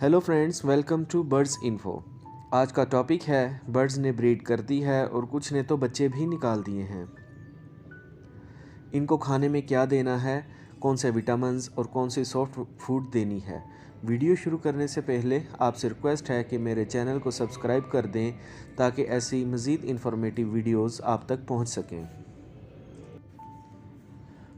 Hello friends, welcome to birds info. आज का topic है बर्ड्स ने ब्रीड कर दी है और कुछ ने तो बच्चे भी निकाल दिए हैं। इनको खाने में क्या देना है, कौन से विटामिन्स और कौन सी सॉफ्ट फूड देनी है। वीडियो शुरू करने से पहले आपसे रिक्वेस्ट है कि मेरे चैनल को सब्सक्राइब कर दें ताकि ऐसी मज़ीद इन्फॉर्मेटिव वीडियोस आप तक पहुंच सकें।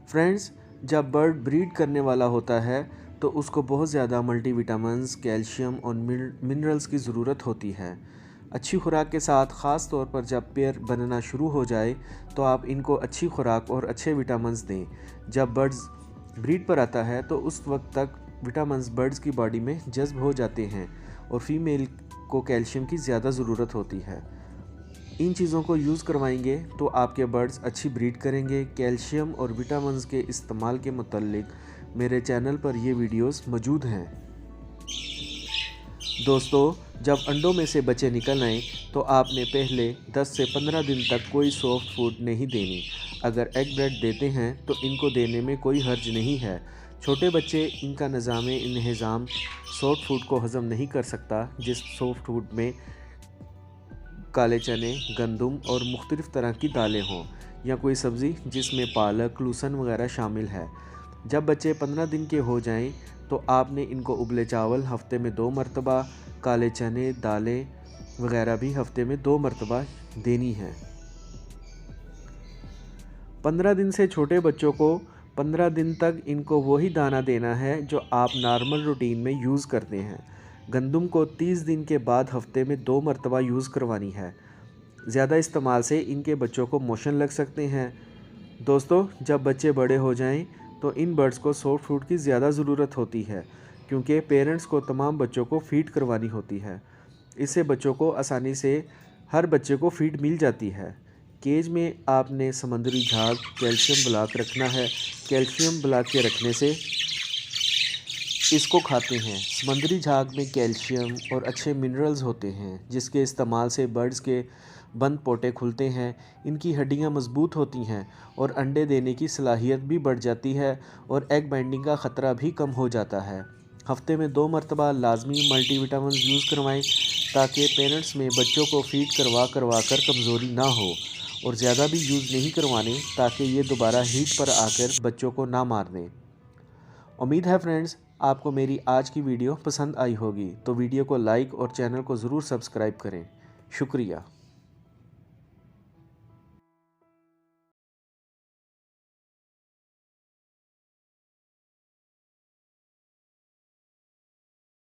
फ्रेंड्स, जब बर्ड ब्रीड करने वाला होता है तो उसको बहुत ज़्यादा मल्टीविटामिन्स, कैल्शियम और मिनरल्स की ज़रूरत होती है। अच्छी खुराक के साथ, ख़ास तौर पर जब पेयर बनना शुरू हो जाए तो आप इनको अच्छी खुराक और अच्छे विटामिन्स दें। जब बर्ड्स ब्रीड पर आता है तो उस वक्त तक विटामिन्स बर्ड्स की बॉडी में जज्ब हो जाते हैं और फीमेल को कैल्शियम की ज़्यादा ज़रूरत होती है। इन चीज़ों को यूज़ करवाएंगे तो आपके बर्ड्स अच्छी ब्रीड करेंगे। कैल्शियम और विटामिन्स के इस्तेमाल के मुतालिक मेरे चैनल पर ये वीडियोस मौजूद हैं। दोस्तों, जब अंडों में से बच्चे निकल आएँ तो आपने पहले 10 से 15 दिन तक कोई सॉफ्ट फूड नहीं देनी। अगर एग ब्रेड देते हैं तो इनको देने में कोई हर्ज नहीं है। छोटे बच्चे, इनका निज़ाम सॉफ्ट फूड को हज़म नहीं कर सकता, जिस सॉफ्ट फूड में काले चने, गंदम और मुख्तलिफ़ तरह की दालें हों या कोई सब्ज़ी जिसमें पालक, लहसुन वगैरह शामिल है। जब बच्चे 15 दिन के हो जाएं तो आपने इनको उबले चावल हफ्ते में 2 मरतबा, काले चने, दालें वगैरह भी हफ्ते में 2 मरतबा देनी है। 15 दिन से छोटे बच्चों को 15 दिन तक इनको वही दाना देना है जो आप नॉर्मल रूटीन में यूज़ करते हैं। गंदम को 30 दिन के बाद हफ्ते में 2 मरतबा यूज़ करवानी है। ज़्यादा इस्तेमाल से इनके बच्चों को मोशन लग सकते हैं। दोस्तों, जब बच्चे बड़े हो जाएं तो इन बर्ड्स को सॉफ्ट फूड की ज़्यादा ज़रूरत होती है क्योंकि पेरेंट्स को तमाम बच्चों को फ़ीड करवानी होती है। इससे बच्चों को आसानी से हर बच्चे को फ़ीड मिल जाती है। केज में आपने समंदरी झाग कैल्शियम बुला के रखना है। कैल्शियम बुला के रखने से इसको खाते हैं। समंदरी झाग में कैल्शियम और अच्छे मिनरल्स होते हैं जिसके इस्तेमाल से बर्ड्स के बंद पोटे खुलते हैं, इनकी हड्डियां मजबूत होती हैं और अंडे देने की सलाहियत भी बढ़ जाती है और एग बाइंडिंग का ख़तरा भी कम हो जाता है। हफ्ते में 2 मरतबा लाजमी मल्टीविटामिन यूज़ करवाएं ताकि पेरेंट्स में बच्चों को फीड करवा कर कमज़ोरी ना हो, और ज़्यादा भी यूज़ नहीं करवाने ताकि ये दोबारा हीट पर आकर बच्चों को ना मार दें। उम्मीद है फ्रेंड्स, आपको मेरी आज की वीडियो पसंद आई होगी, तो वीडियो को लाइक और चैनल को ज़रूर सब्सक्राइब करें। शुक्रिया।